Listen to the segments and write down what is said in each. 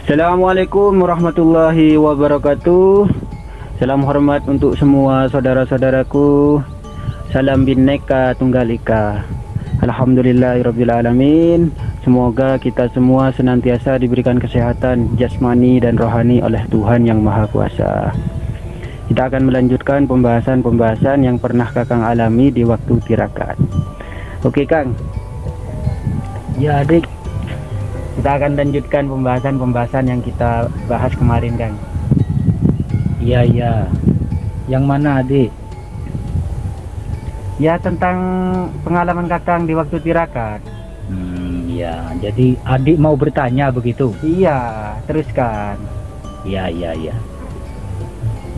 Assalamualaikum warahmatullahi wabarakatuh. Salam hormat untuk semua saudara-saudaraku. Salam Bhinneka Tunggal Ika. Alhamdulillahirabbil alamin. Semoga kita semua senantiasa diberikan kesehatan jasmani dan rohani oleh Tuhan Yang Maha Kuasa. Kita akan melanjutkan pembahasan yang pernah Kakang alami di waktu tirakat. Oke Kang. Ya adik, Kita akan lanjutkan pembahasan yang kita bahas kemarin, Kang. iya. Yang mana adik? Ya, tentang pengalaman Kakang di waktu tirakat. Ya, jadi adik mau bertanya begitu? Iya, teruskan. Iya.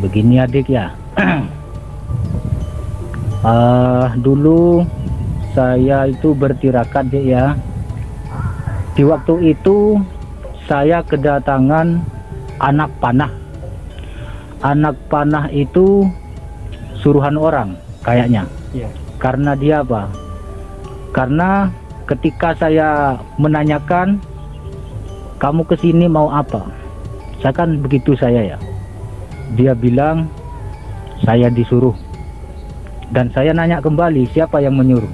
Begini adik ya. Dulu saya itu bertirakat Dik ya. Di waktu itu saya kedatangan anak panah. Anak panah itu suruhan orang kayaknya. Iya. Karena dia apa? Karena ketika saya menanyakan, kamu kesini mau apa? Saya kan begitu saya ya. Dia bilang saya disuruh. Dan saya nanya kembali, siapa yang menyuruh?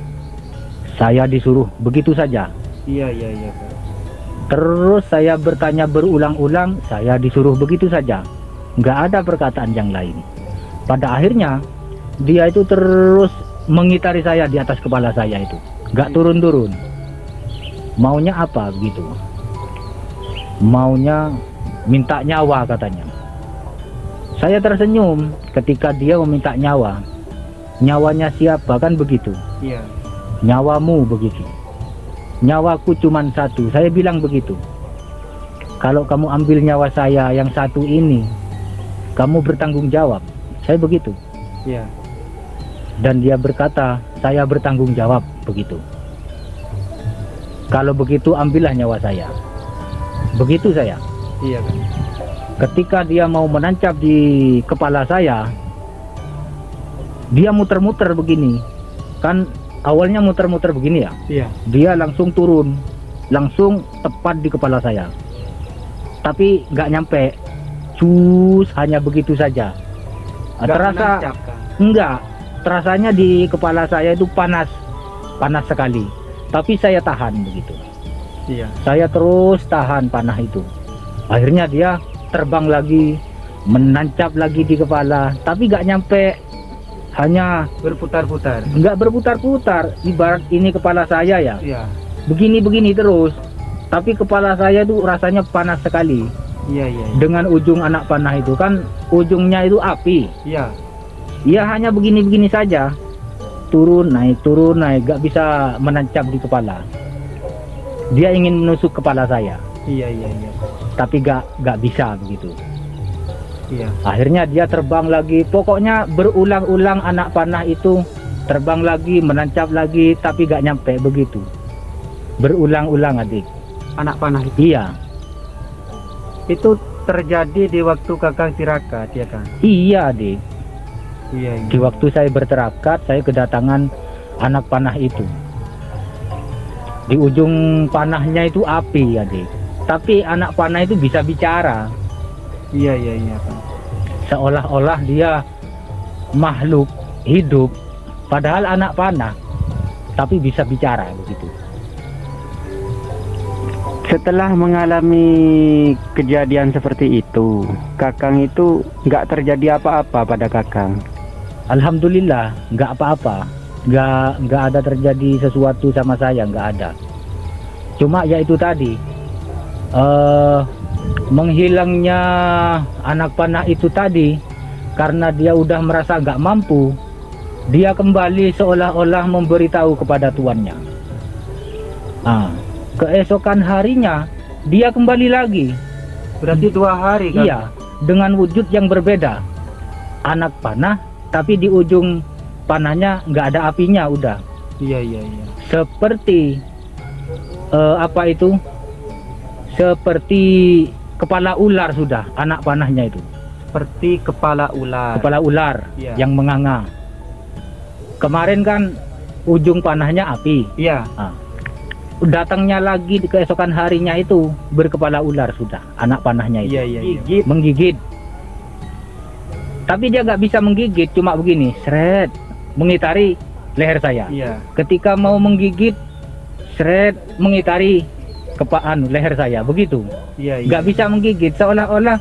Saya disuruh, begitu saja. Iya, Kang. Terus saya bertanya berulang-ulang, saya disuruh, begitu saja. Nggak ada perkataan yang lain. Pada akhirnya dia itu terus mengitari saya di atas kepala saya itu, nggak turun-turun. Maunya apa begitu? Maunya minta nyawa katanya. Saya tersenyum ketika dia meminta nyawa. Nyawanya siapa kan begitu? Iya. Nyawamu begitu. Nyawaku cuma satu. Saya bilang begitu. Kalau kamu ambil nyawa saya yang satu ini, kamu bertanggung jawab. Saya begitu. Iya. Dan dia berkata, saya bertanggung jawab begitu. Kalau begitu ambillah nyawa saya. Begitu saya. Iya, Kang. Ketika dia mau menancap di kepala saya, dia muter-muter begini. Kan awalnya muter-muter begini ya. Iya. Dia langsung turun, langsung tepat di kepala saya. Tapi nggak nyampe, hanya begitu saja. Nggak Terasa menancap, Kang. enggak, terasanya di kepala saya itu panas sekali. Tapi saya tahan begitu. Iya. Saya terus tahan panah itu. Akhirnya dia terbang lagi, menancap lagi di kepala, tapi nggak nyampe, hanya Berputar-putar. nggak berputar-putar. Ibarat ini kepala saya ya, Iya. begini terus. Tapi kepala saya itu rasanya panas sekali. Iya. Dengan ujung anak panah itu kan ujungnya itu api. Iya. Ya hanya begini saja, turun naik, nggak bisa menancap di kepala. Dia ingin menusuk kepala saya, Iya. tapi nggak bisa begitu. Iya. Akhirnya dia terbang lagi. Pokoknya berulang-ulang anak panah itu terbang lagi, menancap lagi, tapi nggak nyampe begitu. Berulang-ulang adik. Anak panah itu. Iya, Itu terjadi di waktu Kakang tirakat, ya, Kang? iya adik. Iya. Di waktu saya berterakat, saya kedatangan anak panah itu. Di ujung panahnya itu api adik. Tapi anak panah itu bisa bicara. Iya, Kang. Seolah-olah dia makhluk hidup. Padahal anak panah, tapi bisa bicara begitu. Setelah mengalami kejadian seperti itu, Kakang itu nggak terjadi apa-apa pada Kakang. Alhamdulillah, nggak apa-apa. Nggak ada terjadi sesuatu sama saya, nggak ada. Cuma ya itu tadi, menghilangnya anak panah itu tadi, karena dia udah merasa nggak mampu, dia kembali seolah-olah memberitahu kepada tuannya. Keesokan harinya dia kembali lagi. Berarti 2 hari, kan? Iya, dengan wujud yang berbeda. Anak panah, tapi di ujung panahnya nggak ada apinya udah. Iya. Seperti apa itu? Seperti kepala ular sudah anak panahnya itu. Seperti kepala ular. Kepala ular Iya. yang menganga. Kemarin kan ujung panahnya api. Iya. datangnya lagi di keesokan harinya itu berkepala ular sudah, anak panahnya itu. Iya, iya, iya. Gigit, menggigit. Tapi dia nggak bisa menggigit, cuma begini, seret, mengitari leher saya. Iya. Ketika mau menggigit, seret, mengitari leher saya, begitu. Iya, iya. Nggak bisa menggigit, seolah-olah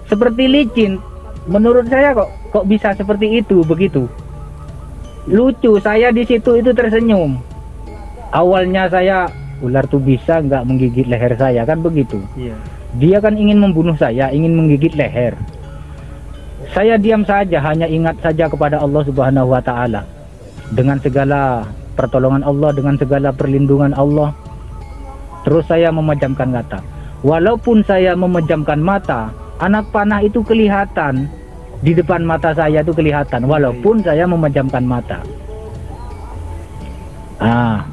seperti licin. Menurut saya kok bisa seperti itu, begitu. Lucu, saya di situ itu tersenyum. Awalnya saya, ular tuh bisa nggak menggigit leher saya, kan begitu. Iya. Dia kan ingin membunuh saya, ingin menggigit leher. Saya diam saja, hanya ingat saja kepada Allah Subhanahu wa Ta'ala. Dengan segala pertolongan Allah, dengan segala perlindungan Allah. Terus saya memejamkan mata. Walaupun saya memejamkan mata, anak panah itu kelihatan di depan mata saya, itu kelihatan walaupun saya memejamkan mata.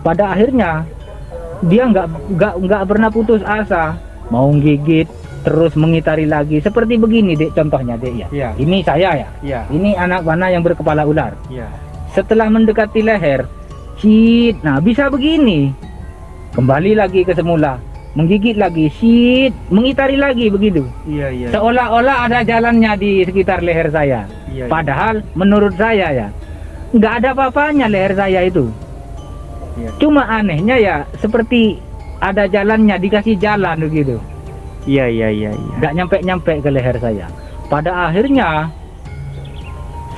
Pada akhirnya dia nggak pernah putus asa, mau gigit, terus mengitari lagi. Seperti begini, Dek, contohnya, Dek, ya. Iya. Ini saya ya. Iya. Ini anak panah yang berkepala ular. Iya. Setelah mendekati leher, nah bisa begini. Kembali lagi ke semula, menggigit lagi, mengitari lagi, begitu. Iya, iya. Seolah-olah ada jalannya di sekitar leher saya. Iya, iya. Padahal menurut saya ya, nggak ada apa-apanya leher saya itu. Iya. Cuma anehnya ya, seperti ada jalannya, dikasih jalan begitu. Iya, iya, iya, iya. Nggak nyampe-nyampe ke leher saya. Pada akhirnya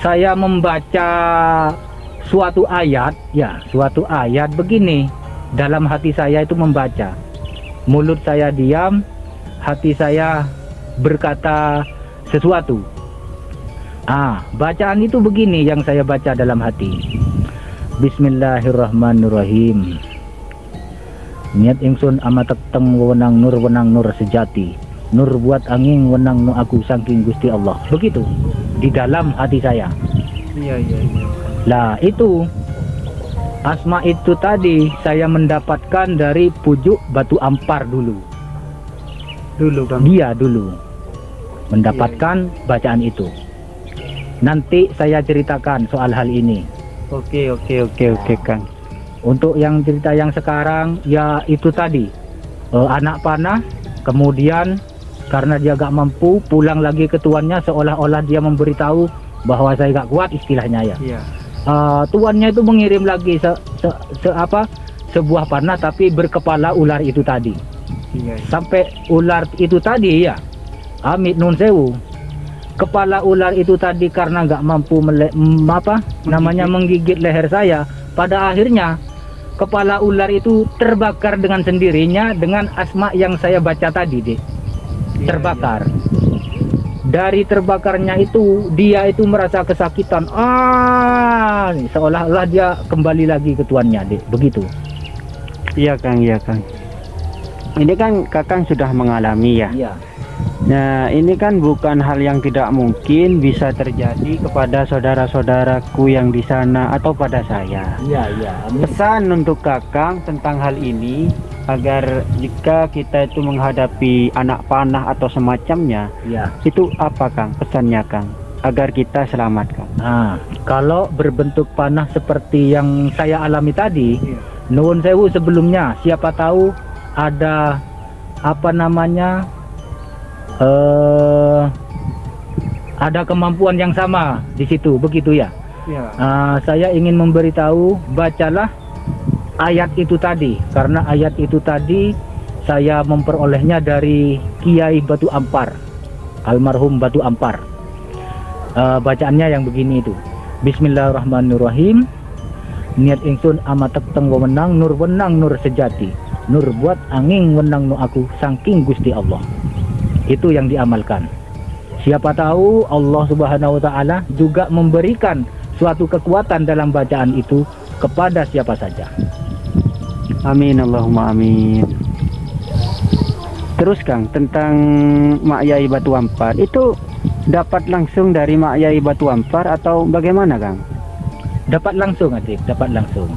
saya membaca suatu ayat, ya, suatu ayat begini. Dalam hati saya itu membaca. Mulut saya diam, hati saya berkata sesuatu. Bacaan itu begini yang saya baca dalam hati. Bismillahirrahmanirrahim. Niat ingsun amatek teng wenang nur sejati. Nur buat angin wenang nu aku saking Gusti Allah. Begitu di dalam hati saya. Iya, iya, iya. Lah itu asma itu tadi saya mendapatkan dari pujuk Batu Ampar dulu. Dulu, Bang. Dia dulu mendapatkan bacaan itu. Nanti saya ceritakan soal hal ini. Oke, Kang. Untuk yang cerita yang sekarang ya itu tadi, anak panah, kemudian karena dia gak mampu pulang lagi ke tuannya, seolah-olah dia memberitahu bahwa saya gak kuat, istilahnya ya. Iya. Tuannya itu mengirim lagi sebuah panah tapi berkepala ular itu tadi. Iya. Sampai ular itu tadi ya, amit nun sewu, kepala ular itu tadi karena nggak mampu menggigit leher saya. Pada akhirnya kepala ular itu terbakar dengan sendirinya dengan asma yang saya baca tadi, Dek. Iya, Terbakar. Dari terbakarnya itu dia itu merasa kesakitan. Seolah-olah dia kembali lagi ke tuannya, Dek. Begitu. Iya, Kang. Iya, Kang. Ini kan Kakang sudah mengalami ya. Iya. Nah, ini kan bukan hal yang tidak mungkin bisa terjadi kepada saudara-saudaraku yang di sana atau pada saya. Iya, iya. Pesan untuk Kakang tentang hal ini agar jika kita itu menghadapi anak panah atau semacamnya, Iya. itu apa, Kang? Pesannya, Kang, agar kita selamat, Kang. Kalau berbentuk panah seperti yang saya alami tadi, nuwun sewu sebelumnya, siapa tahu ada ada kemampuan yang sama di situ, begitu ya. Ya. Saya ingin memberitahu, bacalah ayat itu tadi, karena ayat itu tadi saya memperolehnya dari Kiai Batu Ampar, almarhum Batu Ampar. Bacaannya yang begini itu. Bismillahirrahmanirrahim. Niat ingsun amatek teng wenang nur sejati. Nur buat angin wenang nu aku saking Gusti Allah. Itu yang diamalkan. Siapa tahu Allah Subhanahu wa Ta'ala juga memberikan suatu kekuatan dalam bacaan itu kepada siapa saja. Amin, Allahumma amin. Terus, Kang, tentang Mak Yai Batu Ampar, itu dapat langsung dari Mak Yai Batu Ampar atau bagaimana, Kang? Dapat langsung, Adik, dapat langsung.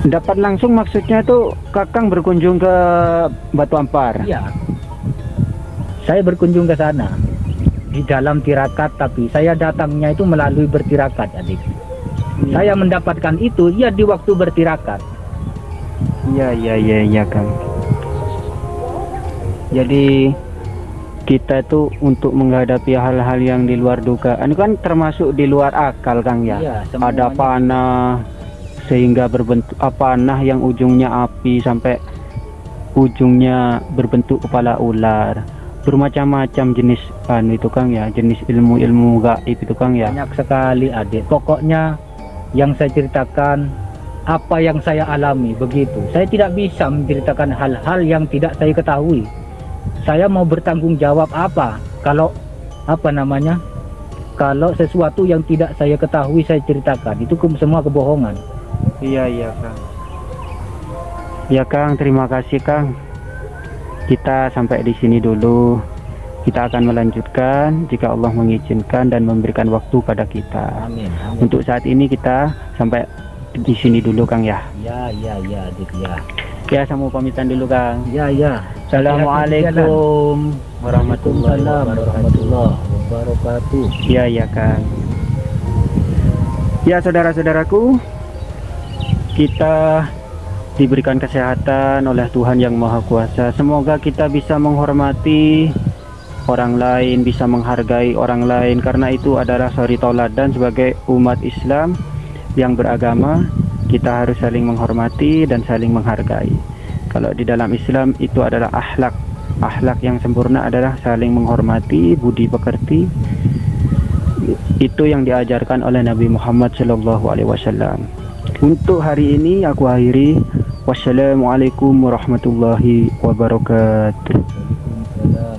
Dapat langsung maksudnya itu Kakang berkunjung ke Batu Ampar? Iya. Saya berkunjung ke sana di dalam tirakat, tapi saya datangnya itu melalui bertirakat, Adik. Saya mendapatkan itu ya di waktu bertirakat. Iya Kang. Jadi kita itu untuk menghadapi hal-hal yang di luar dugaan kan termasuk di luar akal Kang ya. Iya, Ada semuanya. panah sehingga berbentuk panah yang ujungnya api sampai ujungnya berbentuk kepala ular. Bermacam-macam jenis itu Kang ya, jenis ilmu-ilmu gaib itu Kang ya. Banyak sekali adik. Pokoknya yang saya ceritakan apa yang saya alami begitu. Saya tidak bisa menceritakan hal-hal yang tidak saya ketahui. Saya mau bertanggung jawab apa kalau kalau sesuatu yang tidak saya ketahui saya ceritakan, itu semua kebohongan. Iya Kang. Ya Kang, terima kasih Kang. Kita sampai di sini dulu. Kita akan melanjutkan jika Allah mengizinkan dan memberikan waktu pada kita. Amin. Amin. Untuk saat ini kita sampai di sini dulu Kang ya. Ya adik ya. Ya, saya mau pamitan dulu Kang. Ya. Assalamualaikum warahmatullahi wabarakatuh. wabarakatuh. Ya Kang. Ya saudara-saudaraku, kita diberikan kesehatan oleh Tuhan Yang Maha Kuasa. Semoga kita bisa menghormati orang lain, bisa menghargai orang lain, karena itu adalah suri tauladan sebagai umat Islam yang beragama. Kita harus saling menghormati dan saling menghargai. Kalau di dalam Islam itu adalah akhlak. Akhlak yang sempurna adalah saling menghormati, budi pekerti. Itu yang diajarkan oleh Nabi Muhammad SAW. Untuk hari ini aku akhiri. Wassalamualaikum warahmatullahi wabarakatuh. Waalaikumsalam.